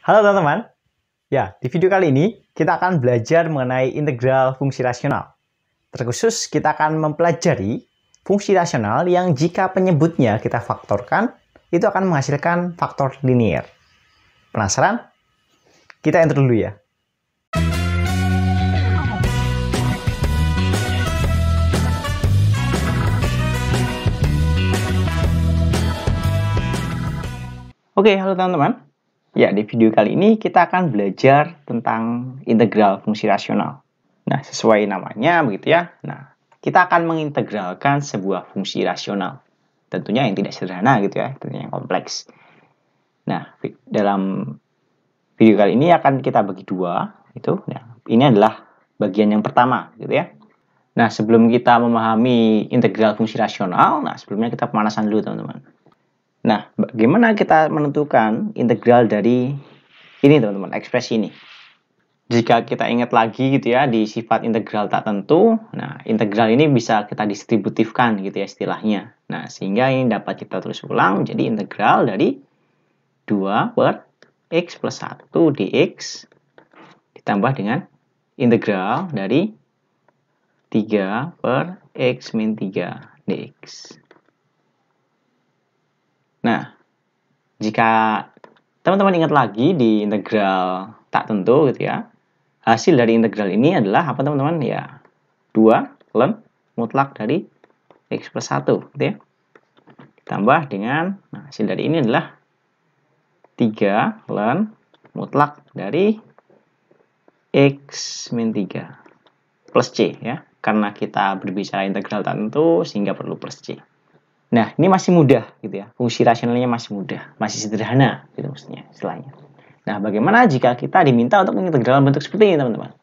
Halo teman-teman. Ya, di video kali ini kita akan belajar mengenai integral fungsi rasional. Terkhusus kita akan mempelajari fungsi rasional yang jika penyebutnya kita faktorkan, itu akan menghasilkan faktor linier. Penasaran? Kita intro dulu ya. Oke, halo teman-teman. Ya, di video kali ini kita akan belajar tentang integral fungsi rasional. Nah, sesuai namanya begitu ya. Nah, kita akan mengintegralkan sebuah fungsi rasional. Tentunya yang tidak sederhana gitu ya, tentunya yang kompleks. Nah, dalam video kali ini akan kita bagi dua, itu. Nah, ini adalah bagian yang pertama gitu ya. Nah, sebelum kita memahami integral fungsi rasional, nah sebelumnya kita pemanasan dulu teman-teman. Nah, bagaimana kita menentukan integral dari ini teman-teman, ekspresi ini? Jika kita ingat lagi gitu ya, di sifat integral tak tentu, nah integral ini bisa kita distributifkan gitu ya istilahnya. Nah, sehingga ini dapat kita tulis ulang jadi integral dari 2 per x plus 1 dx ditambah dengan integral dari 3 per x min 3 dx. Nah, jika teman-teman ingat lagi di integral tak tentu gitu ya, hasil dari integral ini adalah apa teman-teman? Ya, 2 ln mutlak dari x plus 1 gitu ya. Ditambah dengan, nah, hasil dari ini adalah 3 ln mutlak dari x min 3 plus c ya. Karena kita berbicara integral tak tentu sehingga perlu plus c. Nah, ini masih mudah gitu ya. Fungsi rasionalnya masih mudah, masih sederhana gitu maksudnya istilahnya. Nah, bagaimana jika kita diminta untuk mengintegral bentuk seperti ini, teman-teman?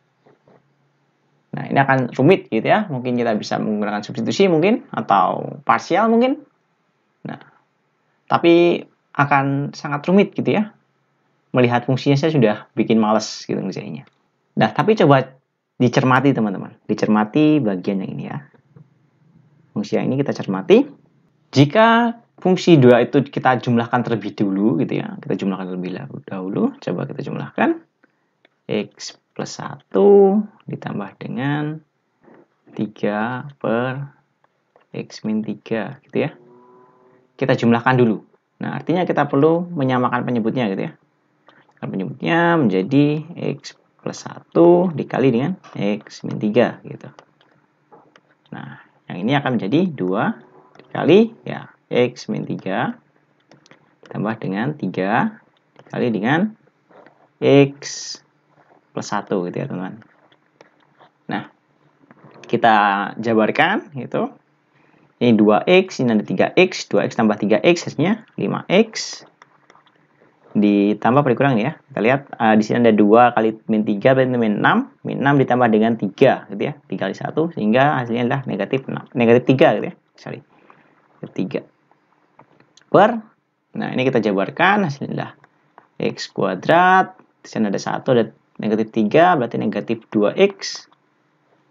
Nah, ini akan rumit gitu ya. Mungkin kita bisa menggunakan substitusi mungkin atau parsial mungkin. Nah, tapi akan sangat rumit gitu ya. Melihat fungsinya saya sudah bikin males gitu ngerjainnya. Nah, tapi coba dicermati teman-teman. Dicermati bagian yang ini ya. Fungsi yang ini kita cermati. Jika fungsi 2 itu kita jumlahkan terlebih dulu gitu ya. Kita jumlahkan terlebih dahulu. Coba kita jumlahkan. X plus 1 ditambah dengan 3 per x min 3 gitu ya. Kita jumlahkan dulu. Nah, artinya kita perlu menyamakan penyebutnya gitu ya. Penyebutnya menjadi x plus 1 dikali dengan x min 3 gitu. Nah, yang ini akan menjadi 2 dikali ya x min 3 tambah dengan 3 dikali dengan x plus 1 gitu ya teman-teman. Nah, kita jabarkan gitu. Ini 2x, ini ada 3x, 2x tambah 3x hasilnya 5x. Ditambah dikurang ya. Kita lihat di sini ada 2 kali min 3 berarti min 6. Min 6 ditambah dengan 3 gitu ya. 3 kali 1 sehingga hasilnya adalah negatif 6. Negatif 3 gitu ya. Sorry. 3 per, nah ini kita jabarkan hasilnya adalah x kuadrat, di sana ada 1, ada negatif 3 berarti negatif 2x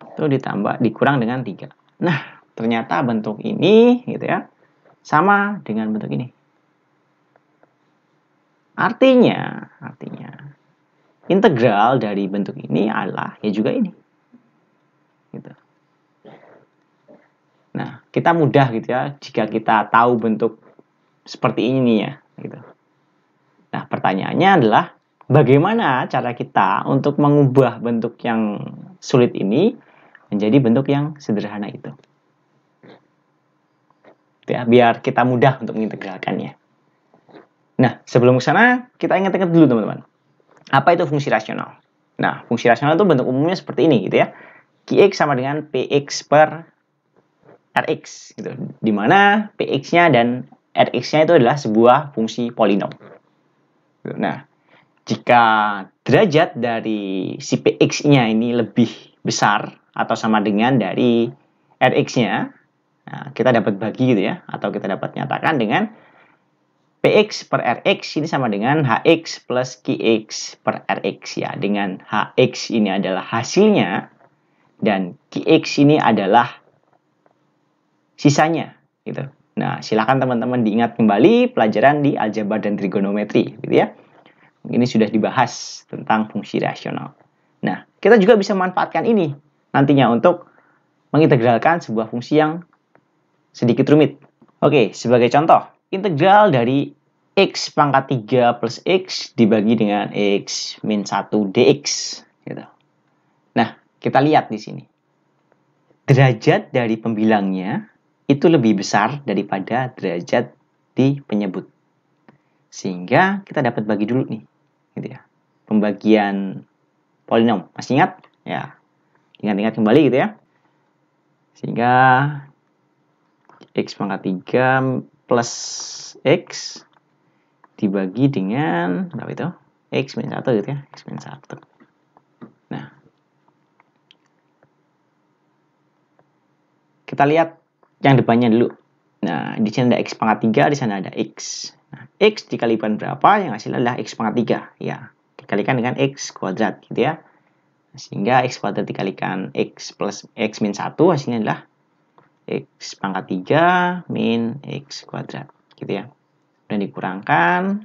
itu ditambah dikurang dengan 3. Nah, ternyata bentuk ini gitu ya sama dengan bentuk ini. Artinya integral dari bentuk ini adalah ya juga ini gitu. Nah, kita mudah gitu ya jika kita tahu bentuk seperti ini ya gitu. Nah, pertanyaannya adalah bagaimana cara kita untuk mengubah bentuk yang sulit ini menjadi bentuk yang sederhana itu. Ya, biar kita mudah untuk mengintegralkannya. Nah, sebelum ke sana kita ingat-ingat dulu teman-teman. Apa itu fungsi rasional? Nah, fungsi rasional itu bentuk umumnya seperti ini gitu ya. Qx sama dengan Px per Rx gitu. Di mana Px-nya dan Rx-nya itu adalah sebuah fungsi polinom. Nah, jika derajat dari si Px-nya ini lebih besar atau sama dengan dari Rx-nya, nah, kita dapat bagi gitu ya, atau kita dapat nyatakan dengan Px per Rx ini sama dengan Hx plus Qx per Rx ya. Dengan Hx ini adalah hasilnya dan Qx ini adalah sisanya gitu. Nah, silakan teman-teman diingat kembali pelajaran di aljabar dan trigonometri gitu ya. Ini sudah dibahas tentang fungsi rasional. Nah, kita juga bisa memanfaatkan ini nantinya untuk mengintegralkan sebuah fungsi yang sedikit rumit. Oke, sebagai contoh, integral dari x pangkat 3 plus x dibagi dengan x min 1 dx. Gitu. Nah, kita lihat di sini. Derajat dari pembilangnya itu lebih besar daripada derajat di penyebut. Sehingga kita dapat bagi dulu nih. Gitu ya. Pembagian polinom. Masih ingat? Ya. Ingat-ingat kembali gitu ya. Sehingga x pangkat 3 plus x dibagi dengan berapa itu? X min 1 gitu ya. X min 1. Nah. Kita lihat yang depannya dulu. Nah, di sini ada x pangkat 3, di sana ada x. Nah, x dikalikan berapa? Yang hasilnya adalah x pangkat 3. Ya, dikalikan dengan x kuadrat gitu ya. Sehingga x kuadrat dikalikan x plus x min 1 hasilnya adalah x pangkat 3 min x kuadrat gitu ya. Dan dikurangkan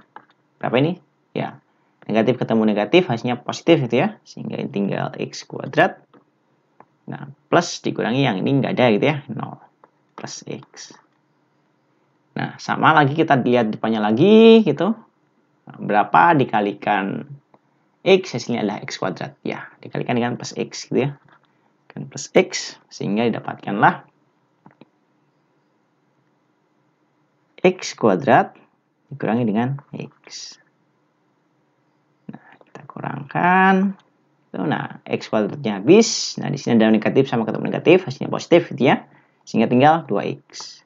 berapa ini? Ya, negatif ketemu negatif hasilnya positif gitu ya. Sehingga ini tinggal x kuadrat. Nah, plus dikurangi yang ini nggak ada gitu ya. 0 plus x. Nah, sama lagi kita lihat depannya lagi gitu. Nah, berapa dikalikan x hasilnya adalah x kuadrat. Ya, dikalikan dengan plus x gitu ya. Dan plus x sehingga didapatkanlah x kuadrat dikurangi dengan x. Nah, kita kurangkan. Nah, x kuadratnya habis. Nah, di sini ada negatif sama ketemu negatif, hasilnya positif gitu ya. Sehingga tinggal 2x.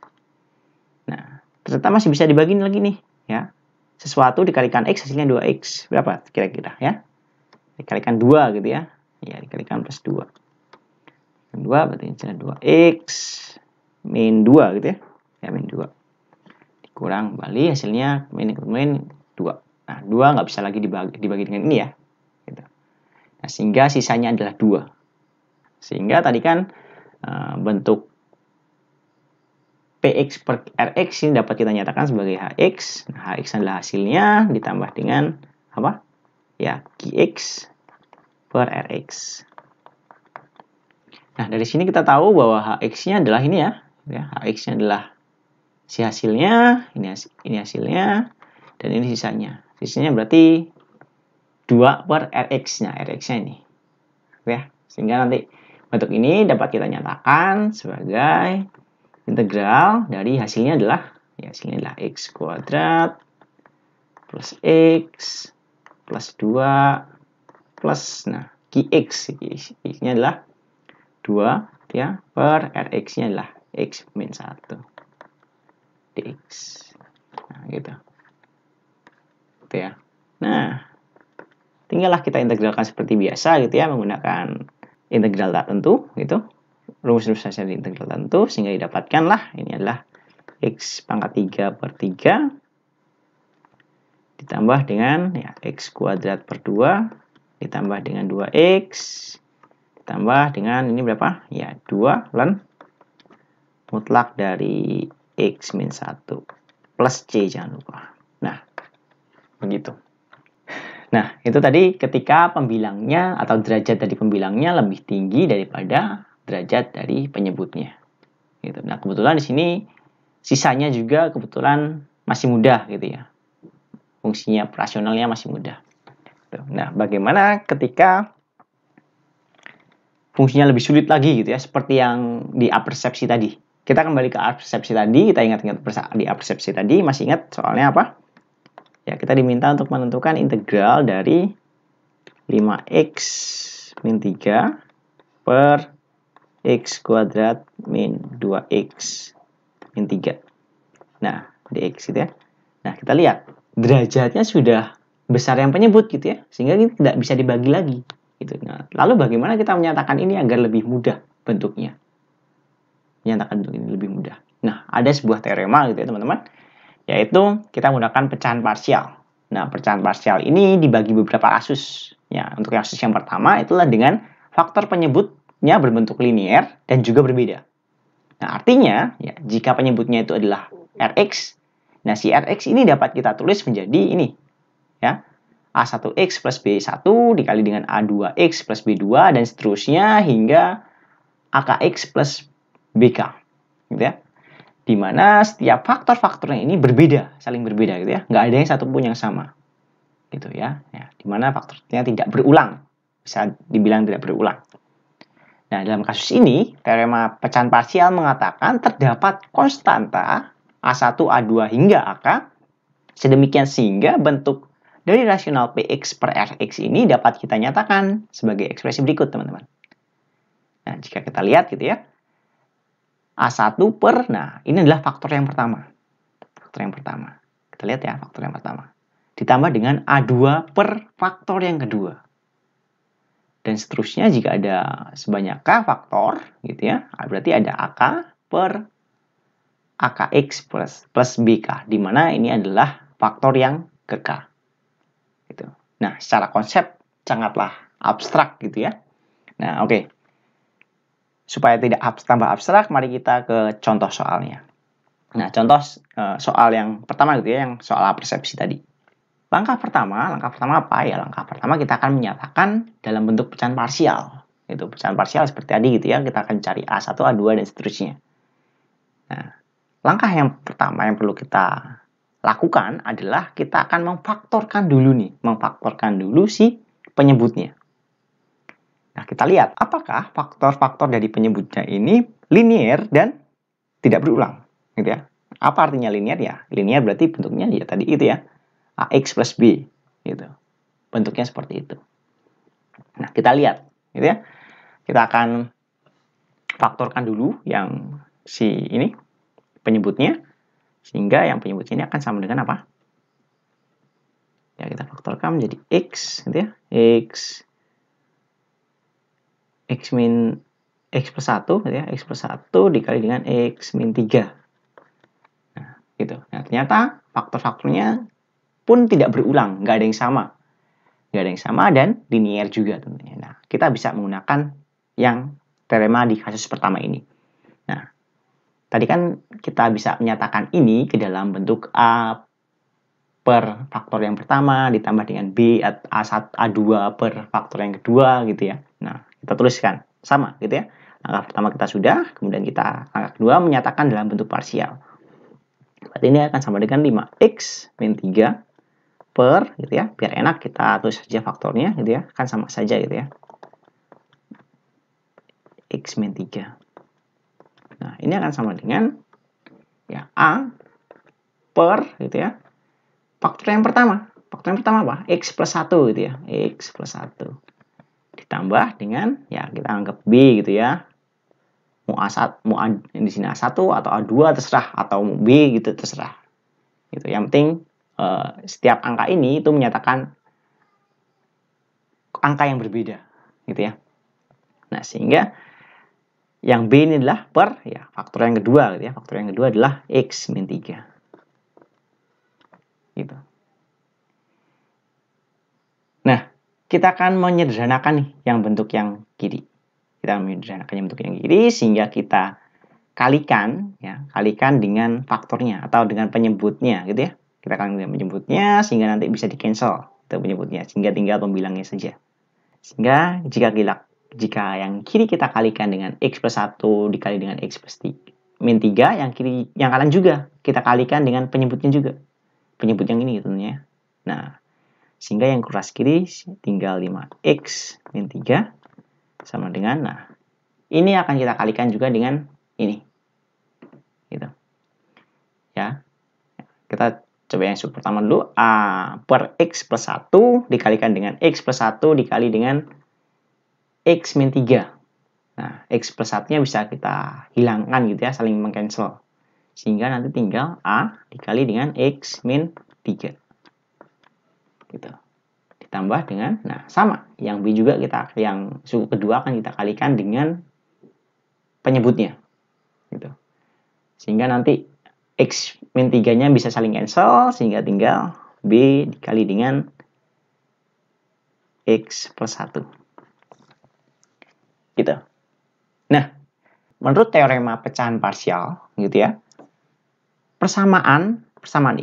Nah, ternyata masih bisa dibagi lagi nih, ya. Sesuatu dikalikan x hasilnya 2x. Berapa kira-kira ya? Dikalikan 2 gitu ya. Ya, dikalikan plus 2. 2 berarti hasilnya 2x min 2 gitu ya. Ya, min 2. Kurang kembali hasilnya min 2. Nah, 2 nggak bisa lagi dibagi dengan ini ya. Gitu. Nah, sehingga sisanya adalah 2. Sehingga tadi kan bentuk Px per Rx ini dapat kita nyatakan sebagai Hx. Nah, Hx adalah hasilnya ditambah dengan apa? Ya, Qx per Rx. Nah, dari sini kita tahu bahwa Hx-nya adalah ini ya. Hx-nya adalah si hasilnya, ini hasilnya, dan ini sisanya. Sisanya berarti 2 per Rx-nya, Rx-nya ini. Ya, sehingga nanti bentuk ini dapat kita nyatakan sebagai integral dari hasilnya adalah, ya hasilnya adalah x kuadrat plus x plus 2 plus, nah, Qx, X-nya adalah 2 ya, per Rx-nya adalah x min 1. dx. Nah, gitu. Gitu ya. Nah, tinggallah kita integralkan seperti biasa gitu ya, menggunakan integral tak tentu gitu. Rumus-rumus hasil integral tentu sehingga didapatkanlah ini adalah x pangkat 3 per 3 ditambah dengan ya, x kuadrat per 2 ditambah dengan 2x ditambah dengan ini berapa? Ya, 2 ln mutlak dari x min 1 plus c, jangan lupa. Nah, begitu. Nah, itu tadi ketika pembilangnya atau derajat dari pembilangnya lebih tinggi daripada derajat dari penyebutnya. Gitu. Nah, kebetulan di sini sisanya juga kebetulan masih mudah gitu ya. Fungsinya rasionalnya masih mudah. Nah, bagaimana ketika fungsinya lebih sulit lagi gitu ya, seperti yang di apersepsi tadi. Kita kembali ke apersepsi tadi, kita ingat-ingat di apersepsi tadi, masih ingat soalnya apa? Ya, kita diminta untuk menentukan integral dari 5x min 3 per x kuadrat min 2x min 3. Nah, dx gitu ya. Nah, kita lihat derajatnya sudah besar yang penyebut gitu ya, sehingga ini tidak bisa dibagi lagi gitu. Nah, lalu bagaimana kita menyatakan ini agar lebih mudah bentuknya? Menyatakan bentuk ini lebih mudah. Nah, ada sebuah teorema gitu ya, teman-teman, yaitu kita menggunakan pecahan parsial. Nah, pecahan parsial ini dibagi beberapa kasus. Ya, untuk kasus yang pertama itulah dengan faktor penyebutnya berbentuk linier dan juga berbeda. Nah, artinya ya, jika penyebutnya itu adalah Rx, nah si Rx ini dapat kita tulis menjadi ini. Ya. A1X plus B1 dikali dengan A2X plus B2 dan seterusnya hingga AKX plus BK, gitu ya. Dimana setiap faktor-faktornya ini berbeda, saling berbeda, gitu ya. Nggak ada yang satupun yang sama, gitu ya. Dimana faktornya tidak berulang, bisa dibilang tidak berulang. Nah, dalam kasus ini, teorema pecahan parsial mengatakan terdapat konstanta A1, A2 hingga AK, sedemikian sehingga bentuk dari rasional Px per Rx ini dapat kita nyatakan sebagai ekspresi berikut, teman-teman. Nah, jika kita lihat gitu ya, A1 per, nah ini adalah faktor yang pertama. Faktor yang pertama. Kita lihat ya, faktor yang pertama. Ditambah dengan A2 per faktor yang kedua. Dan seterusnya jika ada sebanyak K faktor, gitu ya, berarti ada AK per AKX plus BK, di mana ini adalah faktor yang ke K. Gitu. Nah, secara konsep sangatlah abstrak gitu ya. Nah, oke. Supaya tidak tambah abstrak, mari kita ke contoh soalnya. Nah, contoh soal yang pertama gitu ya, yang soal persepsi tadi. Langkah pertama apa ya? Langkah pertama kita akan menyatakan dalam bentuk pecahan parsial. Itu pecahan parsial seperti tadi gitu ya, kita akan cari A1, A2 dan seterusnya. Nah, langkah yang pertama yang perlu kita lakukan adalah kita akan memfaktorkan dulu si penyebutnya. Nah, kita lihat apakah faktor-faktor dari penyebutnya ini linier dan tidak berulang, gitu ya. Apa artinya linier ya? Linier berarti bentuknya ya tadi itu ya, AX plus B, gitu. Bentuknya seperti itu. Nah, kita lihat, gitu ya. Kita akan faktorkan dulu yang si ini penyebutnya, sehingga yang penyebutnya ini akan sama dengan apa? Ya, kita faktorkan menjadi X, gitu ya. X min X plus 1, gitu ya. X plus 1 dikali dengan X min 3. Nah, gitu. Nah, ternyata faktor-faktornya pun tidak berulang, nggak ada yang sama. Nggak ada yang sama dan linier juga tentunya. Nah, kita bisa menggunakan yang teorema di kasus pertama ini. Nah, tadi kan kita bisa menyatakan ini ke dalam bentuk A per faktor yang pertama ditambah dengan B A1, A2 per faktor yang kedua gitu ya. Nah, kita tuliskan sama gitu ya. Langkah pertama kita sudah, kemudian kita langkah kedua menyatakan dalam bentuk parsial. Berarti ini akan sama dengan 5X min 3 per gitu ya, biar enak kita tulis saja faktornya gitu ya, kan sama saja gitu ya, X min 3. Nah, ini akan sama dengan ya A per gitu ya, faktor yang pertama apa? X plus 1 gitu ya, X plus 1 ditambah dengan ya kita anggap B gitu ya, mau A1, mau A, di sini A1 atau A2 terserah, atau mau B gitu terserah gitu. Yang penting setiap angka ini itu menyatakan angka yang berbeda gitu ya. Nah, sehingga yang B ini adalah per ya faktor yang kedua gitu ya. Faktor yang kedua adalah X min 3. Gitu. Nah, kita akan menyederhanakan nih yang bentuk yang kiri. Kita akan menyederhanakan yang bentuk yang kiri sehingga kita kalikan dengan faktornya atau dengan penyebutnya gitu ya. Kita kalikan dengan penyebutnya sehingga nanti bisa di-cancel itu penyebutnya, sehingga tinggal pembilangnya saja. Sehingga jika yang kiri kita kalikan dengan X plus 1 dikali dengan X plus min 3, yang kanan juga kita kalikan dengan penyebutnya juga. Penyebut yang ini tentunya. Nah, sehingga yang kuras kiri tinggal 5X min 3 sama dengan, nah, ini akan kita kalikan juga dengan ini. Gitu. Ya. Kita coba yang pertama dulu, A per X plus 1 dikalikan dengan X plus 1 dikali dengan X min 3. Nah, X plus 1-nya bisa kita hilangkan gitu ya, saling meng-cancel. Sehingga nanti tinggal A dikali dengan X min 3. Gitu. Ditambah dengan, nah sama, yang B juga yang suku kedua akan kita kalikan dengan penyebutnya. Gitu. Sehingga nanti X min 3-nya bisa saling cancel, sehingga tinggal B dikali dengan X plus 1. Gitu. Nah, menurut teorema pecahan parsial, gitu ya, persamaan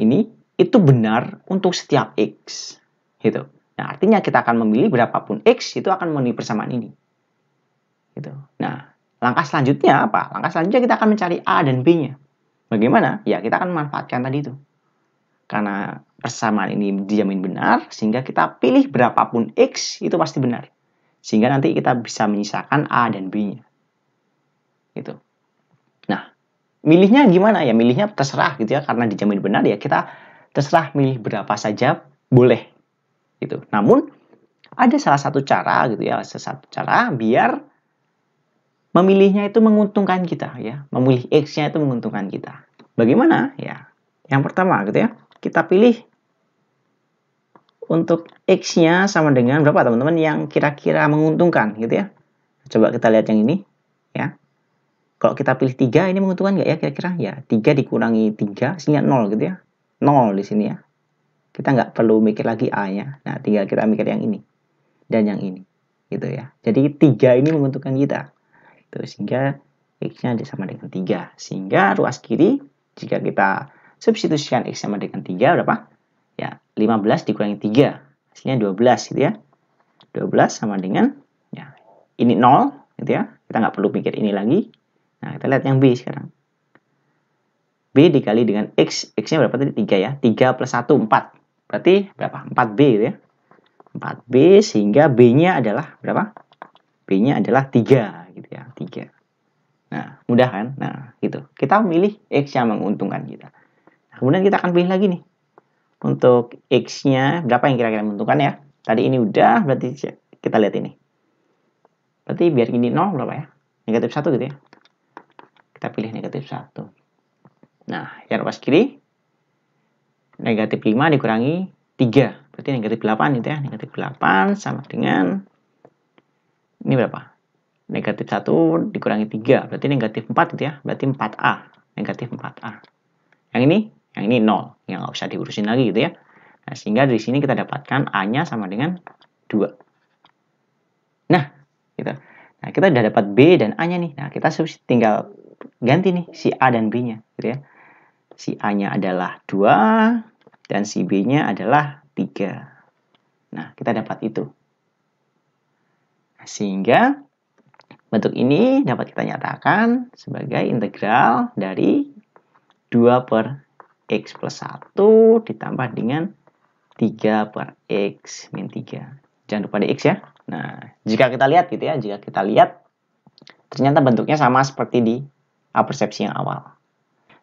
ini itu benar untuk setiap X. Gitu. Nah, artinya kita akan memilih berapapun X itu akan memenuhi persamaan ini. Gitu. Nah, langkah selanjutnya apa? Langkah selanjutnya kita akan mencari A dan B-nya. Bagaimana? Ya, kita akan memanfaatkan tadi itu. Karena persamaan ini dijamin benar, sehingga kita pilih berapapun X itu pasti benar. Sehingga nanti kita bisa menyisakan A dan B-nya. Gitu. Nah, milihnya gimana? Ya, milihnya terserah gitu ya. Karena dijamin benar, ya kita terserah milih berapa saja boleh. Gitu. Namun, ada salah satu cara gitu ya, biar memilihnya itu menguntungkan kita ya. Memilih X-nya itu menguntungkan kita. Bagaimana? Ya. Yang pertama gitu ya. Kita pilih untuk X-nya sama dengan berapa teman-teman yang kira-kira menguntungkan gitu ya. Coba kita lihat yang ini ya. Kalau kita pilih 3 ini menguntungkan nggak ya kira-kira? Ya 3 dikurangi 3 sehingga 0 gitu ya. 0 di sini ya. Kita nggak perlu mikir lagi A-nya. Nah tinggal kita mikir yang ini. Dan yang ini. Gitu ya. Jadi 3 ini menguntungkan kita. Sehingga X-nya sama dengan 3. Sehingga ruas kiri, jika kita substitusikan X sama dengan 3, berapa? Ya, 15 dikurangi 3. Hasilnya 12 gitu ya. 12 sama dengan, ya, ini 0 gitu ya. Kita nggak perlu pikir ini lagi. Nah, kita lihat yang B sekarang. B dikali dengan X. X-nya berapa tadi? 3 ya. 3 plus 1, 4. Berarti berapa? 4B gitu ya. 4B sehingga B-nya adalah berapa? B-nya adalah 3 gitu ya, 3. Nah, mudah kan? Nah, gitu. Kita memilih X yang menguntungkan kita. Nah, kemudian kita akan pilih lagi nih. Untuk X-nya berapa yang kira-kira menguntungkan ya? Tadi ini udah, berarti kita lihat ini. Berarti biar ini 0 berapa ya? Negatif 1 gitu ya. Kita pilih negatif 1. Nah, yang ruas kiri negatif 5 dikurangi 3. Berarti negatif 8 gitu ya. Negatif 8 sama dengan ini berapa? Negatif 1 dikurangi 3. Berarti negatif 4 gitu ya. Berarti 4A. Negatif 4A. Yang ini 0. Yang nggak usah diurusin lagi gitu ya. Nah, sehingga dari sini kita dapatkan A-nya sama dengan 2. Nah, gitu. Nah, kita udah dapat B dan A-nya nih. Nah, kita tinggal ganti nih si A dan B-nya gitu ya. Si A-nya adalah 2 dan si B-nya adalah 3. Nah, kita dapat itu. Nah, sehingga bentuk ini dapat kita nyatakan sebagai integral dari 2 per X plus 1 ditambah dengan 3 per X min 3. Jangan lupa di X ya. Nah, jika kita lihat gitu ya, ternyata bentuknya sama seperti di persepsi yang awal.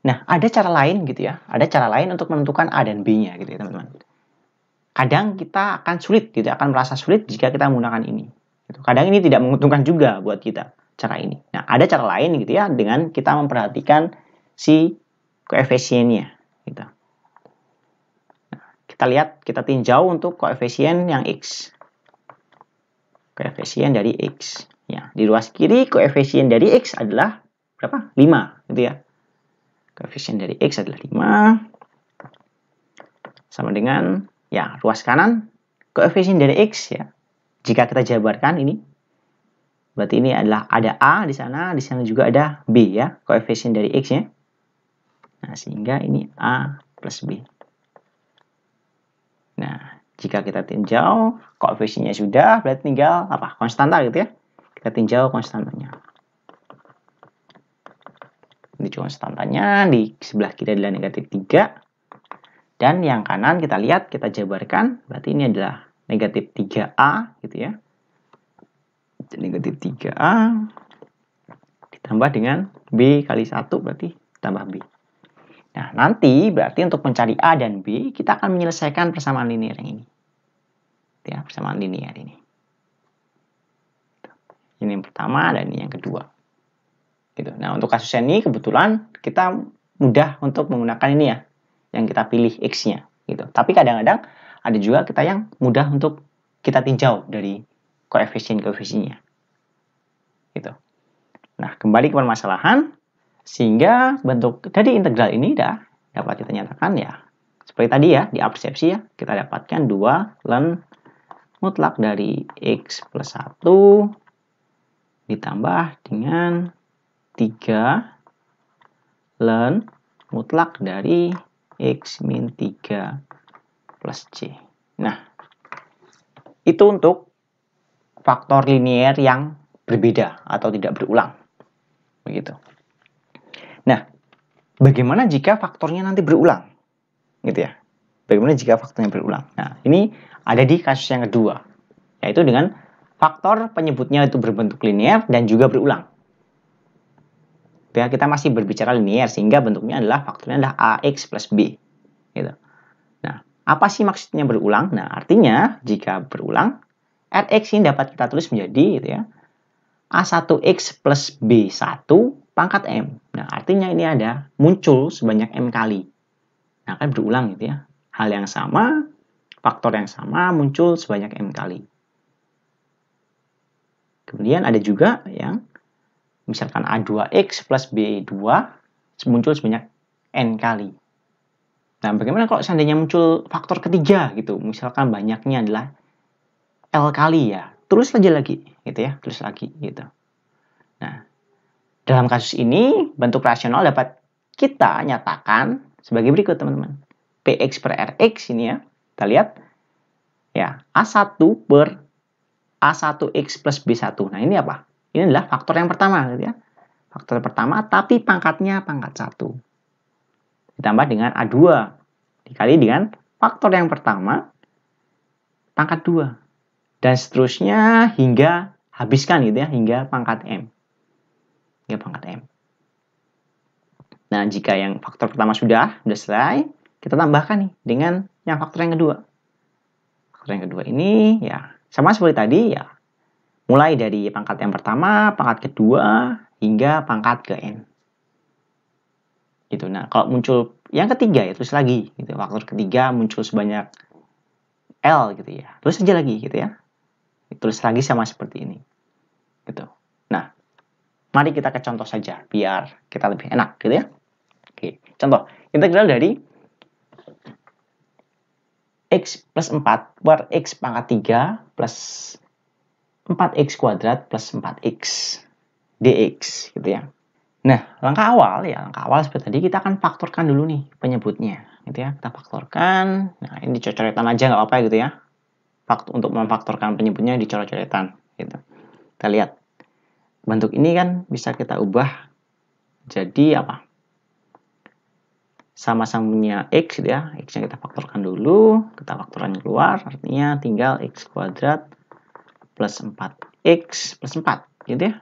Nah, ada cara lain gitu ya. Ada cara lain untuk menentukan A dan B-nya gitu ya, teman-teman. Kadang kita akan sulit gitu, akan merasa sulit jika kita menggunakan ini. Kadang ini tidak menguntungkan juga buat kita cara ini. Nah, ada cara lain gitu ya dengan kita memperhatikan si koefisiennya gitu. Nah, kita lihat, kita tinjau untuk koefisien yang X. Koefisien dari X. Ya, di ruas kiri koefisien dari X adalah berapa? 5 gitu ya. Koefisien dari X adalah 5 sama dengan ya ruas kanan koefisien dari X ya. Jika kita jabarkan ini berarti ini adalah ada A di sana juga ada B ya, koefisien dari X ya. Nah, sehingga ini A plus B. Nah, jika kita tinjau koefisiennya sudah, berarti tinggal apa? Konstanta gitu ya. Kita tinjau konstantanya. Ini konstantanya di sebelah kiri adalah negatif 3. Dan yang kanan kita lihat, kita jabarkan, berarti ini adalah negatif 3A gitu ya. Negatif 3A ditambah dengan B kali 1 berarti tambah B. Nah, nanti berarti untuk mencari A dan B, kita akan menyelesaikan persamaan linear yang ini. Ya, persamaan linear ini. Ini yang pertama dan ini yang kedua. Gitu. Nah, untuk kasus ini kebetulan kita mudah untuk menggunakan ini ya, yang kita pilih X-nya. Gitu. Tapi kadang-kadang ada juga kita yang mudah untuk kita tinjau dari koefisien-koefisiennya. Gitu. Nah, kembali ke permasalahan, sehingga bentuk dari integral ini dapat kita nyatakan ya, seperti tadi ya, di persepsi ya, kita dapatkan 2 ln mutlak dari X plus 1 ditambah dengan 3 ln mutlak dari X min 3 plus C. Nah, Itu untuk faktor linier yang berbeda atau tidak berulang. Begitu. Nah, bagaimana jika faktornya nanti berulang? Gitu ya. Bagaimana jika faktornya berulang? Nah, ini ada di kasus yang kedua, yaitu dengan faktor penyebutnya itu berbentuk linier dan juga berulang. Ya, kita masih berbicara linier, sehingga bentuknya adalah faktornya adalah AX plus B. Gitu. Nah, apa sih maksudnya berulang? Nah, artinya jika berulang, Rx ini dapat kita tulis menjadi gitu ya, A1X plus B1 pangkat M. Nah, artinya ini ada muncul sebanyak M kali. Nah, kan berulang gitu ya. Hal yang sama, faktor yang sama muncul sebanyak M kali. Kemudian ada juga yang misalkan A2X plus B2 muncul sebanyak N kali. Nah, bagaimana kalau seandainya muncul faktor ketiga gitu? Misalkan banyaknya adalah L kali ya. Tulis aja lagi gitu ya, tulis lagi gitu. Nah, dalam kasus ini bentuk rasional dapat kita nyatakan sebagai berikut, teman-teman. Px per Rx ini ya. Kita lihat ya, A1 per A1X plus B1. Nah, ini apa? Ini adalah faktor yang pertama gitu ya. Faktor pertama tapi pangkatnya pangkat 1. Ditambah dengan A2 dikali dengan faktor yang pertama pangkat 2. Dan seterusnya hingga habiskan gitu ya, hingga pangkat M. Hingga pangkat M. Nah, jika yang faktor pertama sudah selesai, kita tambahkan nih dengan yang faktor yang kedua. Faktor yang kedua ini ya sama seperti tadi ya. Mulai dari pangkat yang pertama, pangkat kedua, hingga pangkat ke N. Gitu. Nah, kalau muncul yang ketiga ya terus lagi gitu. Faktor ketiga muncul sebanyak L gitu ya. Terus aja lagi gitu ya. Tulis lagi sama seperti ini. Gitu. Nah, mari kita ke contoh saja biar kita lebih enak gitu ya. Oke, contoh integral dari X plus 4 per X pangkat 3 plus 4X kuadrat plus 4X dx gitu ya. Nah, langkah awal seperti tadi kita akan faktorkan dulu nih penyebutnya gitu ya. Kita faktorkan. Nah, ini dicoret-coretan aja nggak apa-apa gitu ya. Untuk memfaktorkan penyebutnya dicoret-coretan gitu. Kita lihat. Bentuk ini kan bisa kita ubah jadi apa? Sama-samanya X gitu ya. X-nya kita faktorkan dulu, kita faktorkan keluar, artinya tinggal X kuadrat plus 4X plus 4 gitu ya.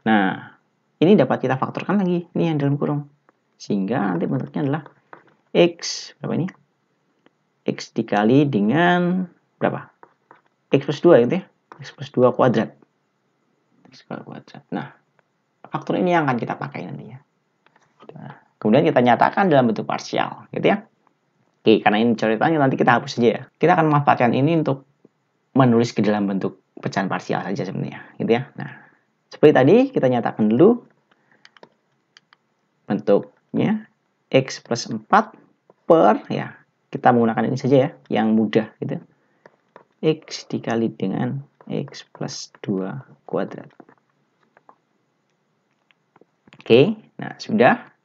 Nah, ini dapat kita faktorkan lagi, ini yang dalam kurung. Sehingga nanti bentuknya adalah X, berapa ini? X dikali dengan berapa? X plus 2 gitu ya. X plus 2 kuadrat. X kuadrat. Nah, faktor ini yang akan kita pakai nantinya. Nah, kemudian kita nyatakan dalam bentuk parsial, gitu ya. Oke, karena ini coretannya nanti kita hapus saja ya. Kita akan memanfaatkan ini untuk menulis ke dalam bentuk pecahan parsial saja sebenarnya, gitu ya. Nah, seperti tadi kita nyatakan dulu bentuknya X plus 4 per ya, kita menggunakan ini saja ya, yang mudah gitu. X dikali dengan X plus 2 kuadrat. Oke, nah sudah.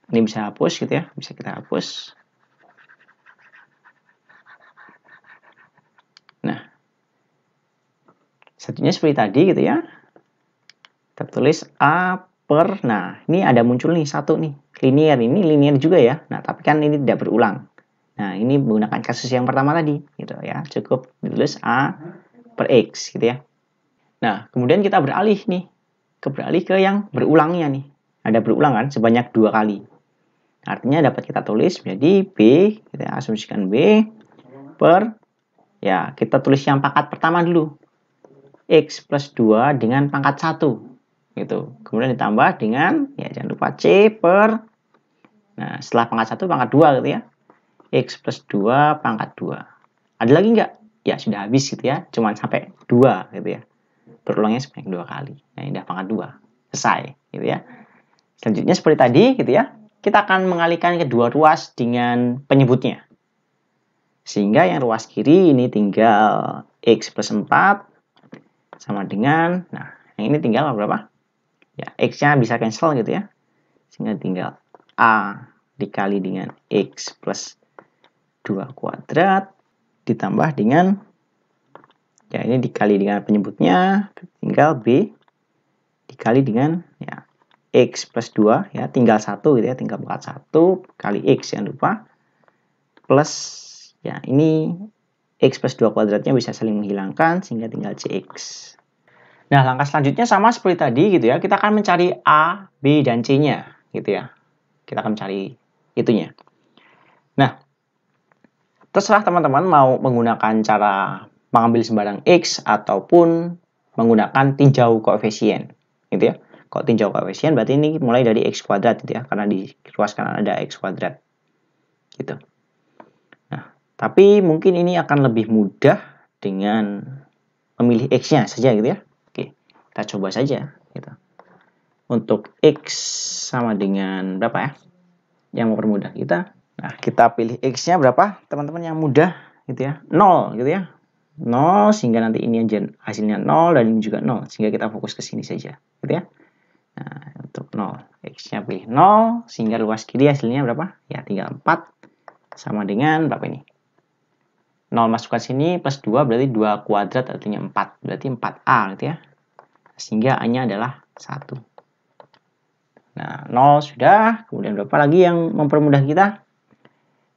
Ini bisa hapus gitu ya, bisa kita hapus. Nah, satunya seperti tadi gitu ya. Kita tulis A per, nah ini ada muncul nih satu nih, linier, ini linier juga ya. Nah, tapi kan ini tidak berulang. Nah, ini menggunakan kasus yang pertama tadi gitu ya. Cukup ditulis A per X gitu ya. Nah, kemudian kita beralih ke yang berulangnya nih. Ada berulang kan sebanyak 2 kali. Artinya dapat kita tulis menjadi B, kita asumsikan B per, ya kita tulis yang pangkat pertama dulu. X plus 2 dengan pangkat 1. Gitu. Kemudian ditambah dengan, ya jangan lupa C per, nah setelah pangkat 1 pangkat 2 gitu ya. X plus 2 pangkat 2. Ada lagi nggak? Ya sudah habis gitu ya. Cuman sampai 2 gitu ya. Berulangnya sebanyak 2 kali. Nah ini udah pangkat 2. Selesai gitu ya. Selanjutnya seperti tadi gitu ya. Kita akan mengalihkan kedua ruas dengan penyebutnya. Sehingga yang ruas kiri ini tinggal X plus 4 sama dengan, nah yang ini tinggal berapa? Ya X-nya bisa cancel gitu ya. Sehingga tinggal A dikali dengan X plus 2 kuadrat ditambah dengan, ya ini dikali dengan penyebutnya, tinggal B dikali dengan ya X plus 2, ya tinggal 1 gitu ya, tinggal buat 1 kali X, jangan lupa, plus ya ini X plus 2 kuadratnya bisa saling menghilangkan sehingga tinggal CX. Nah, langkah selanjutnya sama seperti tadi gitu ya, kita akan mencari A, B, dan C-nya gitu ya. Kita akan mencari itunya. Nah, terserah teman-teman mau menggunakan cara mengambil sembarang X ataupun menggunakan tinjau koefisien gitu ya. Kalau tinjau koefisien berarti ini mulai dari X kuadrat gitu ya, karena di ruas kanan ada X kuadrat gitu. Nah, tapi mungkin ini akan lebih mudah dengan memilih X-nya saja gitu ya. Oke, kita coba saja gitu. Untuk X sama dengan berapa ya? Yang mempermudah kita. Nah, kita pilih X-nya berapa? Teman-teman yang mudah gitu ya. 0 gitu ya. 0 sehingga nanti ini aja hasilnya 0 dan ini juga 0 sehingga kita fokus ke sini saja gitu ya. Nah, untuk 0, X-nya pilih 0 sehingga luas kiri hasilnya berapa? Ya, tinggal 4 sama dengan berapa ini? 0 masukkan sini plus 2 berarti 2 kuadrat artinya 4. Berarti 4A gitu ya. Sehingga A-nya adalah 1. Nah, 0 sudah. Kemudian berapa lagi yang mempermudah kita?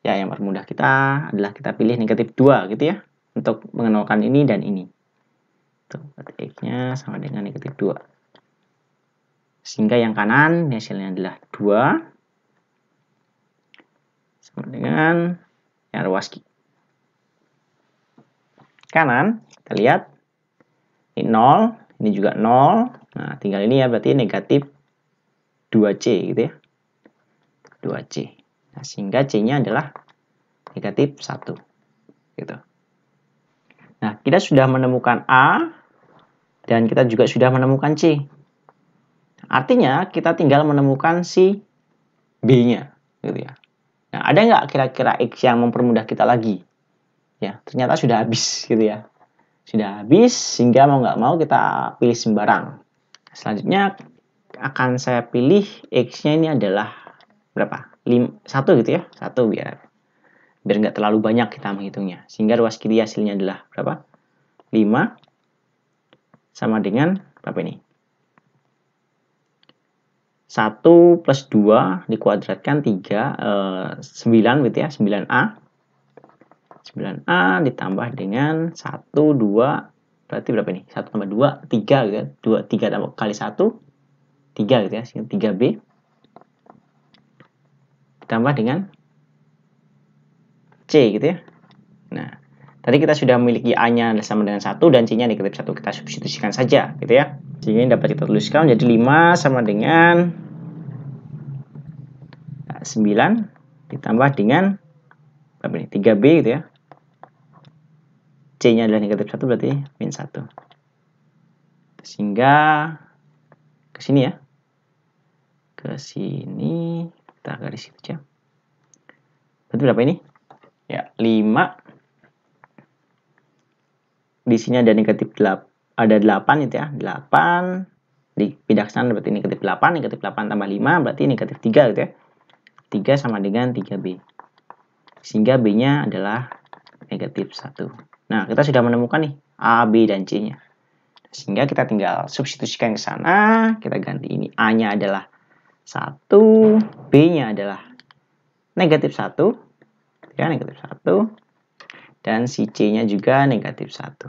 Ya, yang mempermudah kita adalah kita pilih negatif 2 gitu ya. Untuk mengenalkan ini dan ini. Tuh, berarti X-nya sama dengan negatif 2. Sehingga yang kanan hasilnya adalah 2. Sama dengan yang ruas kanan, kita lihat ini 0, ini juga 0. Nah, tinggal ini ya berarti negatif 2C gitu ya. 2C. Nah, sehingga C-nya adalah negatif 1 gitu. Nah, kita sudah menemukan A dan kita juga sudah menemukan C. Artinya kita tinggal menemukan si B-nya gitu ya. Nah, ada nggak kira-kira X yang mempermudah kita lagi? Ya, ternyata sudah habis gitu ya. Sudah habis sehingga mau nggak mau kita pilih sembarang. Selanjutnya akan saya pilih X-nya ini adalah berapa? 1 gitu ya. 1 biar nggak terlalu banyak kita menghitungnya. Sehingga ruas kiri hasilnya adalah berapa? 5 sama dengan berapa ini? 1 plus 2 dikuadratkan 3, 9 gitu ya, 9A. 9A ditambah dengan 1, 2, berarti berapa ini? 1 tambah 2, 3 gitu ya. 3 tambah kali 1, 3 gitu ya, 3B. Ditambah dengan C gitu ya. Nah, tadi kita sudah memiliki A-nya sama dengan 1 dan C-nya negatif 1. Kita substitusikan saja gitu ya. Sehingga ini dapat kita tuliskan menjadi 5 sama dengan 9 ditambah dengan berapa ini? 3B gitu ya. C-nya adalah negatif 1 berarti min 1. Sehingga ke sini ya. Ke sini kita garis itu aja. Berarti berapa ini? Ya, 5. Di sini ada negatif 8, ada 8 itu ya. 8 dipindah ke sana berarti negatif 8, negatif 8 tambah 5 berarti negatif 3 gitu ya. 3 sama dengan 3B. Sehingga B-nya adalah negatif 1. Nah, kita sudah menemukan nih A, B, dan C-nya. Sehingga kita tinggal substitusikan ke sana. Kita ganti ini A-nya adalah 1, B-nya adalah negatif 1. Ya, negatif 1. Dan si C-nya juga negatif 1.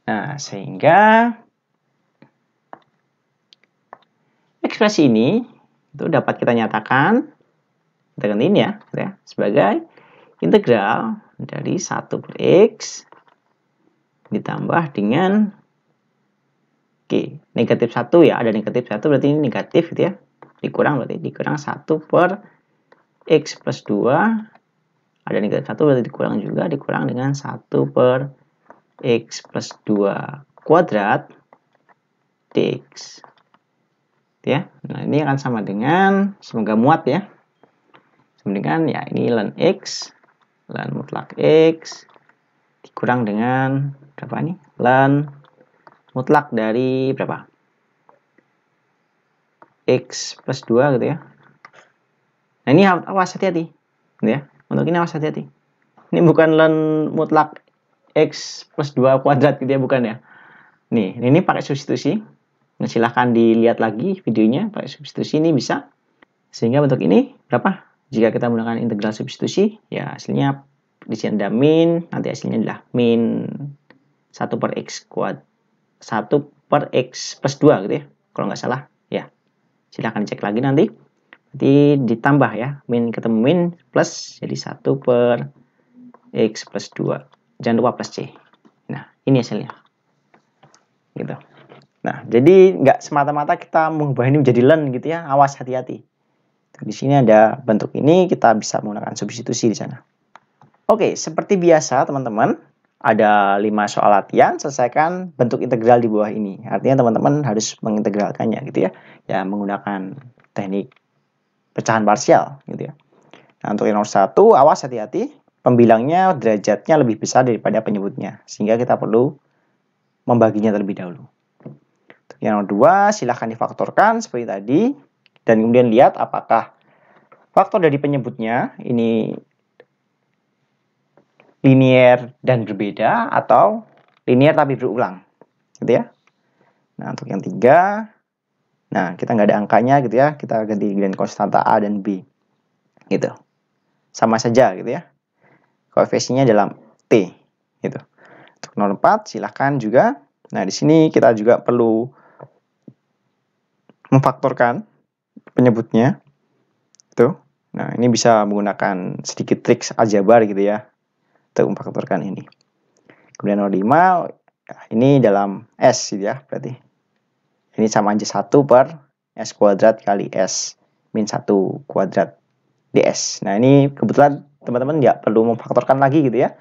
Nah, sehingga ekspresi ini itu dapat kita nyatakan, kita gantiin ya, sebagai integral dari 1 per X ditambah dengan negatif 1 ya, ada negatif 1 berarti ini negatif gitu ya, dikurang berarti dikurang 1 per X plus 2, ada negatif 1 berarti dikurang juga, dikurang dengan 1 per X plus 2 kuadrat dx ya. Nah, ini akan sama dengan, semoga muat ya, sama dengan ya ini ln X, ln mutlak X dikurang dengan berapa nih? Ln mutlak dari berapa? X plus 2 gitu ya. Nah, ini awas hati-hati gitu ya. Untuk ini awas hati-hati. Ini bukan ln mutlak X plus 2 kuadrat gitu ya, bukan ya. Nih, ini pakai substitusi. Nah, silahkan dilihat lagi videonya, pakai substitusi ini bisa. Sehingga bentuk ini berapa? Jika kita menggunakan integral substitusi, ya hasilnya di sini ada min, nanti hasilnya adalah min 1 per X kuadrat, 1 per X plus 2 gitu ya. Kalau nggak salah, ya. Silahkan dicek lagi nanti. Nanti ditambah ya, min ketemu min plus, jadi 1 per X plus 2. Jangan lupa plus C. Nah, ini hasilnya. Gitu. Nah, jadi nggak semata-mata kita mengubah ini menjadi ln gitu ya. Awas, hati-hati. Di sini ada bentuk ini, kita bisa menggunakan substitusi di sana. Oke, seperti biasa teman-teman, ada 5 soal latihan, selesaikan bentuk integral di bawah ini. Artinya teman-teman harus mengintegralkannya gitu ya. Ya, menggunakan teknik pecahan parsial gitu ya. Nah, untuk yang nomor 1, awas hati-hati, pembilangnya derajatnya lebih besar daripada penyebutnya, sehingga kita perlu membaginya terlebih dahulu. Untuk yang nomor 2, silahkan difaktorkan seperti tadi, dan kemudian lihat apakah faktor dari penyebutnya ini linier dan berbeda atau linier tapi berulang, gitu ya. Nah, untuk yang 3, nah kita nggak ada angkanya gitu ya, kita ganti dengan konstanta A dan B, gitu. Sama saja gitu ya. Koefisiennya dalam T, gitu. Untuk nomor 4, silahkan juga. Nah, di sini kita juga perlu memfaktorkan penyebutnya. Tuh. Nah, ini bisa menggunakan sedikit trik aljabar gitu ya, untuk memfaktorkan ini. Kemudian nomor 5, ini dalam S gitu ya, berarti. Ini sama aja 1 per S kuadrat kali S min 1 kuadrat ds. Nah, ini kebetulan teman-teman nggak perlu memfaktorkan lagi gitu ya.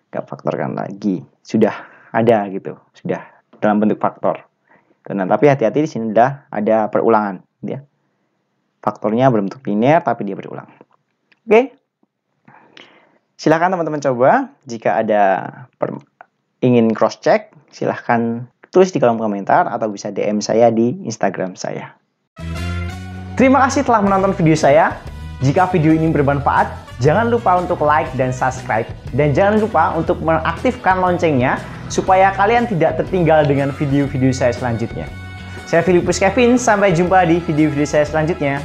Nggak faktorkan lagi. Sudah ada gitu. Sudah dalam bentuk faktor. Nah, tapi hati-hati di sini udah ada perulangan gitu ya. Faktornya berbentuk linear tapi dia berulang. Oke. Silahkan teman-teman coba. Jika ada ingin cross check, silahkan tulis di kolom komentar atau bisa DM saya di Instagram saya. Terima kasih telah menonton video saya. Jika video ini bermanfaat, jangan lupa untuk like dan subscribe. Dan jangan lupa untuk mengaktifkan loncengnya supaya kalian tidak tertinggal dengan video-video saya selanjutnya. Saya Filipus Kevin, sampai jumpa di video-video saya selanjutnya.